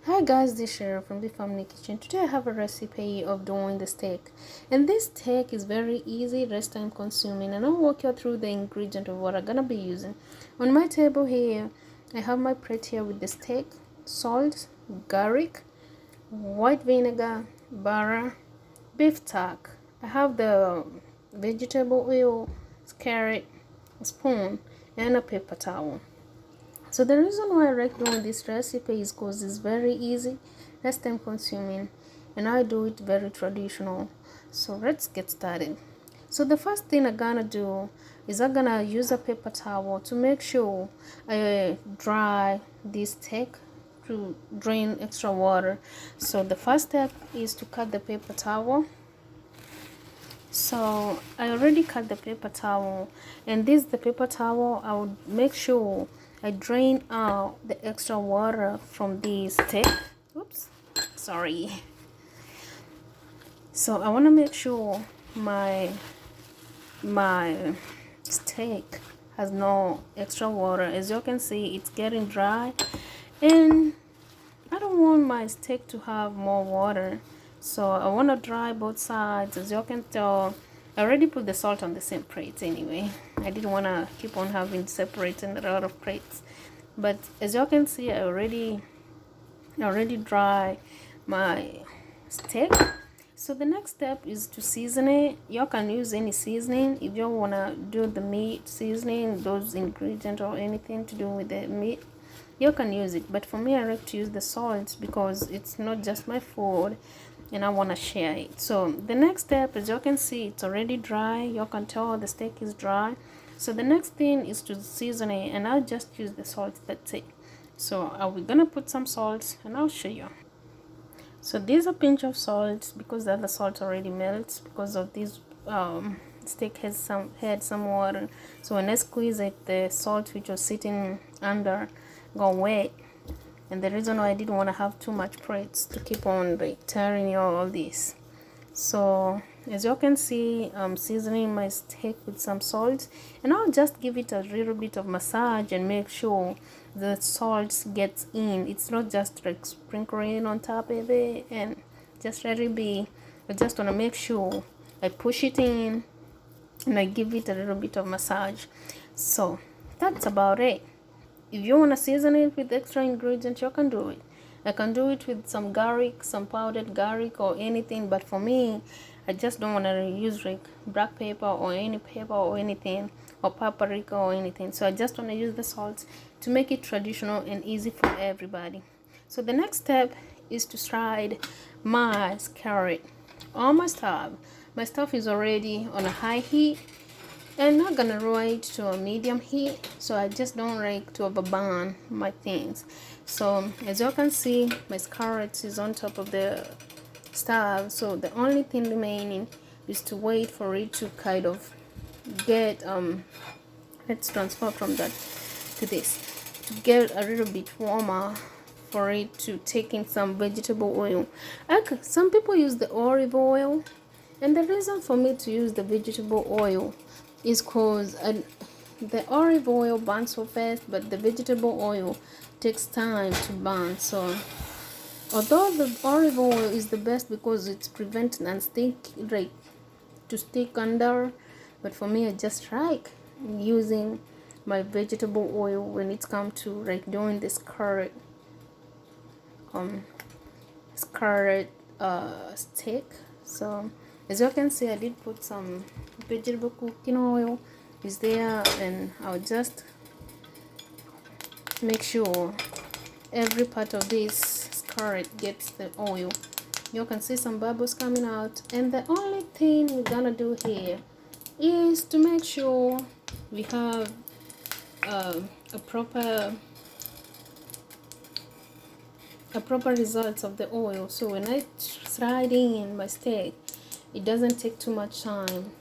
Hi guys, this is Shiru from the family kitchen. Today I have a recipe of doing the steak, and this steak is very easy, less time consuming, and I'll walk you through the ingredient of what I'm gonna be using. On my table here, I have my plate here with the steak, salt, garlic, white vinegar, butter, beef talk. I have the vegetable oil, carrot, a spoon, and a paper towel. So the reason why I like doing this recipe is because it's very easy, less time consuming, and I do it very traditional. So let's get started. So the first thing I'm gonna do is I'm gonna use a paper towel to make sure I dry this steak to drain extra water. So the first step is to cut the paper towel. So I already cut the paper towel, and this the paper towel. I would make sure I drain out the extra water from the steak. Oops, sorry. So I want to make sure my steak has no extra water. As you can see, it's getting dry, and I don't want my steak to have more water, so I want to dry both sides. As you can tell, I already put the salt on the same plate anyway. I didn't want to keep on having separating a lot of plates, but as you can see, I already dry my steak. So the next step is to season it. You can use any seasoning if you want to do the meat seasoning, those ingredients or anything to do with the meat. You can use it, but for me I like to use the salt because it's not just my food and I want to share it. So the next step, as you can see, it's already dry. You can tell the steak is dry. So the next thing is to season it, and I'll just use the salt. That's it. So we're gonna put some salt and I'll show you. So there's a pinch of salt because the other salt already melts because of this steak had some water. So when I squeeze it, the salt which was sitting under got wet, and the reason why I didn't want to have too much plates to keep on like tearing you all this. So as you can see, I'm seasoning my steak with some salt, and I'll just give it a little bit of massage and make sure the salt gets in. It's not just like sprinkling on top of it and just let it be. I just want to make sure I push it in and I give it a little bit of massage. So that's about it. If you want to season it with extra ingredients, you can do it. I can do it with some garlic, some powdered garlic or anything, but for me, I just don't want to use like black pepper or any pepper or anything, or paprika or anything. So I just want to use the salt to make it traditional and easy for everybody. So the next step is to slide my carrot on my stove. My stove is already on a high heat, and I'm not gonna roll it to a medium heat, so I just don't like to overburn my things. So as you can see, my carrot is on top of the stove, so the only thing remaining is to wait for it to kind of get let's transfer from that to this, to get a little bit warmer, for it to take in some vegetable oil. Some people use the olive oil, and the reason for me to use the vegetable oil is because the olive oil burns so fast, but the vegetable oil takes time to burn. So although the olive oil is the best because it's prevents non-stick, like to stick under, but for me I just like using my vegetable oil when it's come to like doing this carrot steak. So as you can see, I did put some vegetable cooking oil is there, and I'll just make sure every part of this carrot gets the oil. You can see some bubbles coming out, and the only thing we're gonna do here is to make sure we have a proper results of the oil. So when I slide in my steak, it doesn't take too much time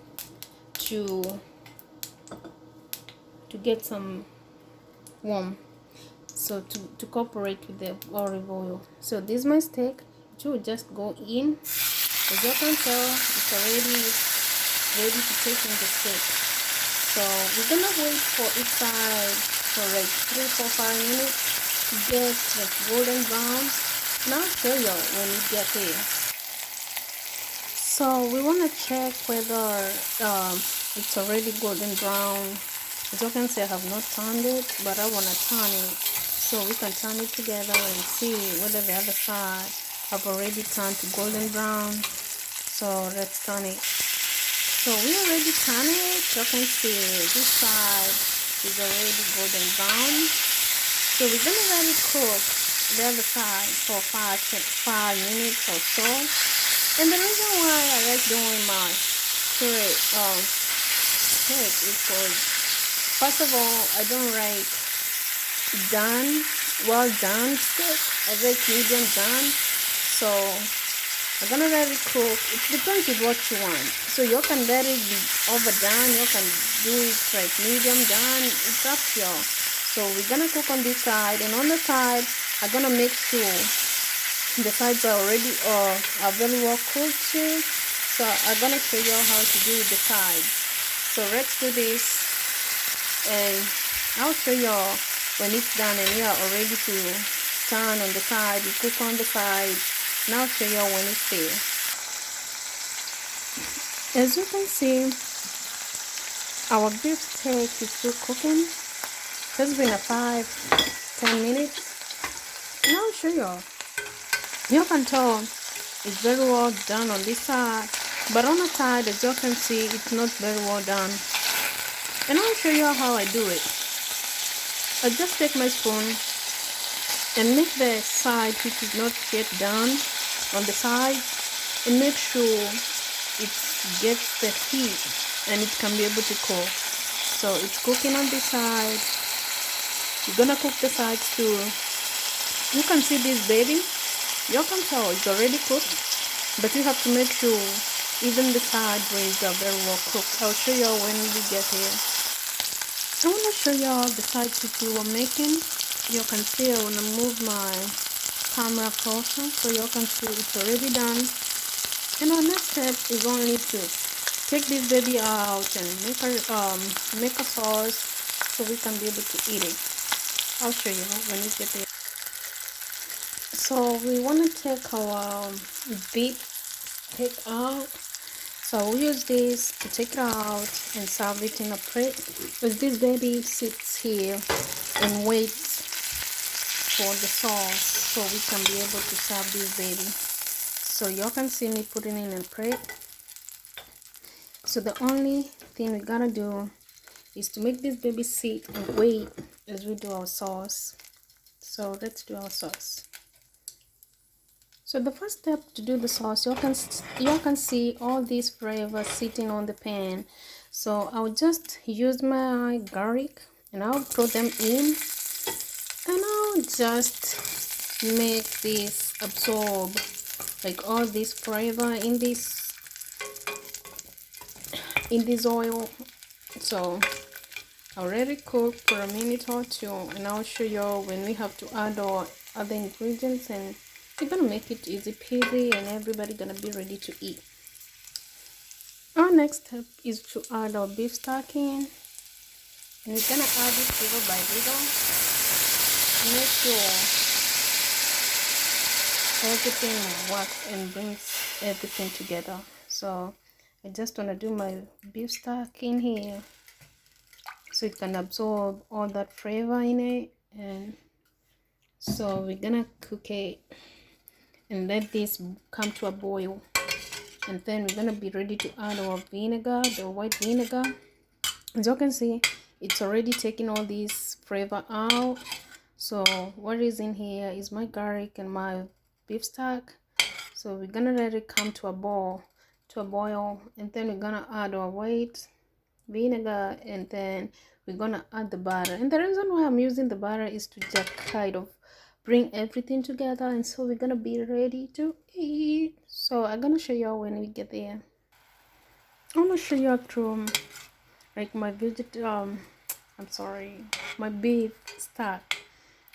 to get some warm, so to cooperate with the olive oil. So this is my steak. It will just go in. As you can tell, it's already ready to take in the steak. So we're gonna wait for each side for like 3, 4, 5 minutes to get like golden brown. And I'll show you when we get here. So we want to check whether it's already golden brown. As you can see, I have not turned it, but I want to turn it so we can turn it together and see whether the other side have already turned to golden brown. So let's turn it. So we already turned it. You can see this side is already golden brown. So we're gonna let it cook the other side for 5 minutes or so. And the reason why I like doing my steak is because, first of all, I don't like well done steak. I like medium done. So I'm gonna let it cook. It depends with what you want. So you can let it be overdone. You can do it like medium done. It's up to you. So we're gonna cook on this side, and on the side, I'm gonna make sure the sides are already are very well cooked too. So I'm gonna show you how to do the sides. So let's do this, and I'll show you when it's done and we are all ready to turn on the side. We cook on the side. And I'll show you when it's there. As you can see, our beef steak is still cooking. It's been a 5-10 minutes. And I'll show you. You can tell it's very well done on this side, but on the side, as you can see, it's not very well done. And I'll show you how I do it. I just take my spoon and make the side which is not yet done on the side, and make sure it gets the heat and it can be able to cook. So it's cooking on this side. You're gonna cook the sides too. You can see this baby. You can tell it's already cooked, but you have to make sure even the sideways are very well cooked. I'll show you when we get here. I want to show you the sides which we were making. You can see I want to move my camera closer so you can see it's already done. And our next step is only to take this baby out and make a sauce so we can be able to eat it. I'll show you when we get there. So we want to take our beef steak out. So I'll use this to take it out and serve it in a plate. Because this baby sits here and waits for the sauce so we can be able to serve this baby. So you can see me putting it in a plate. So the only thing we gotta do is to make this baby sit and wait as we do our sauce. So let's do our sauce. So the first step to do the sauce, you can see all these flavors sitting on the pan. So I'll just use my garlic and I'll throw them in, and I'll just make this absorb like all this flavor in this oil. So I'll let it cook for a minute or two, and I'll show you when we have to add our other ingredients, and we're gonna make it easy peasy and everybody gonna be ready to eat. Our next step is to add our beef stock in, and we're gonna add it little by little. Make sure everything works and brings everything together. So I just want to do my beef stock in here so it can absorb all that flavor in it. And so we're gonna cook it and let this come to a boil, and then we're gonna be ready to add our vinegar, the white vinegar. As you can see, it's already taking all this flavor out. So what is in here is my garlic and my beef stock. So we're gonna let it come to a boil, and then we're gonna add our white vinegar, and then we're gonna add the butter. And the reason why I'm using the butter is to just kind of bring everything together, and so we're gonna be ready to eat. So I'm gonna show you when we get there. I'm gonna show you through like my my beef stock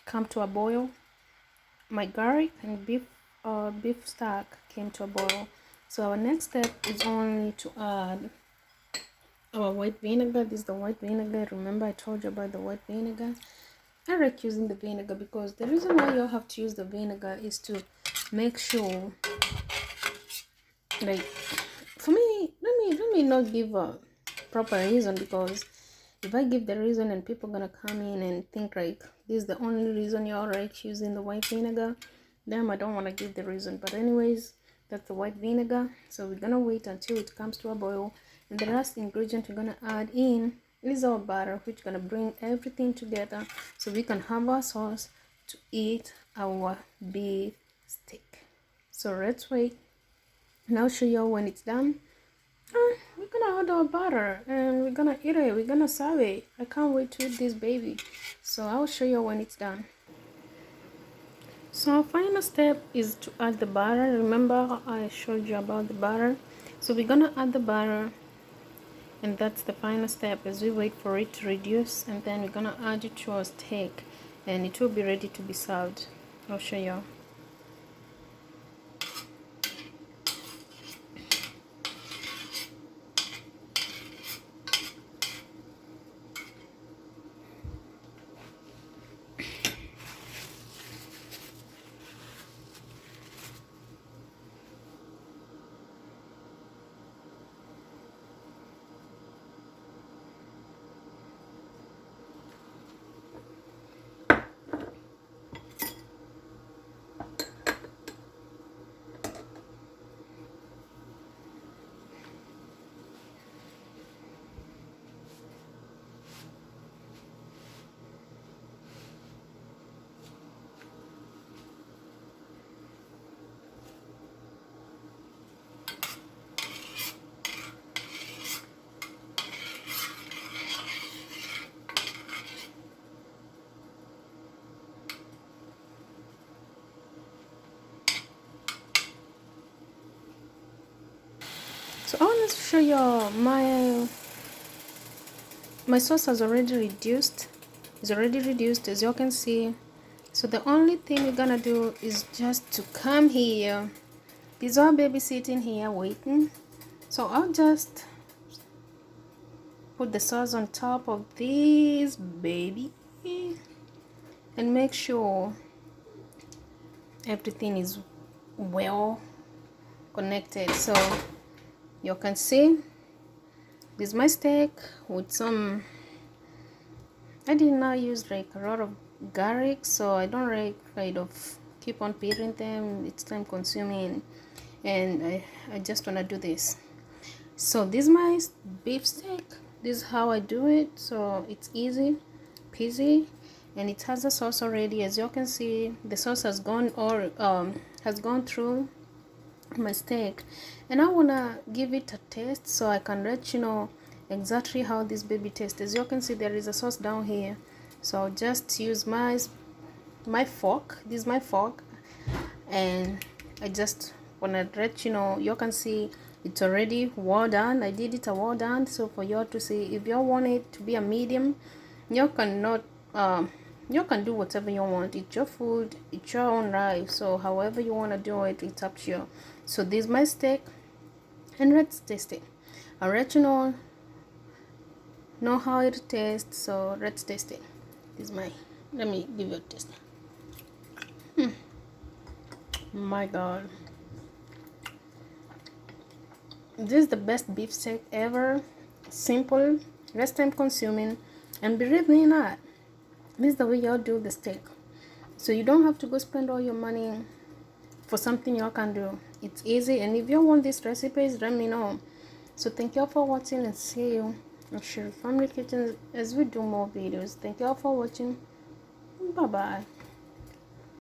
come to a boil. My garlic and beef stock came to a boil. So our next step is only to add our white vinegar. This is the white vinegar. Remember I told you about the white vinegar. I like using the vinegar because the reason why you have to use the vinegar is to make sure, like, for me, let me not give a proper reason, because if I give the reason and people gonna come in and think like this is the only reason you're like using the white vinegar, then I don't want to give the reason. But anyways, that's the white vinegar. So we're gonna wait until it comes to a boil, and the last ingredient we're gonna add in is our butter, which gonna bring everything together so we can have our sauce to eat our beef steak. So let's wait, and I'll show you when it's done. We're gonna add our butter and we're gonna eat it. We're gonna serve it. I can't wait to eat this baby. So I'll show you when it's done. So our final step is to add the butter. Remember I showed you about the butter. So we're gonna add the butter, and that's the final step as we wait for it to reduce, and then we're gonna add it to our steak and it will be ready to be served. I'll show you. So I want to show you my sauce has already reduced. It's already reduced, as you can see. So the only thing we're gonna do is just to come here. Is our baby sitting here waiting? So I'll just put the sauce on top of this baby and make sure everything is well connected. So you can see this is my steak with some, I did not use like a lot of garlic, so I don't like kind of keep on peeling them. It's time consuming, and I just want to do this. So this is my beef steak. This is how I do it. So it's easy peasy, and it has a sauce already. As you can see, the sauce has gone through my steak, and I want to give it a taste so I can let you know exactly how this baby tastes. As you can see, there is a sauce down here, so I'll just use my fork. This is my fork, and I just want to let you know. You can see it's already well done. I did it a well done, so for you to see, if you want it to be a medium, you cannot you can do whatever you want. It's your food, it's your own life, so however you want to do it, it's up to you. So this is my steak, and let's taste it. I'll let you know how it tastes. So let's taste it. This is my, let me give you a taste. My god, this is the best beef steak ever. Simple, less time consuming, and believe me not, this is the way y'all do the steak. So you don't have to go spend all your money for something you can do. It's easy, and if you want these recipes, let me know. So thank you all for watching, and see you on Shiru Family Kitchen as we do more videos. Thank you all for watching. Bye bye.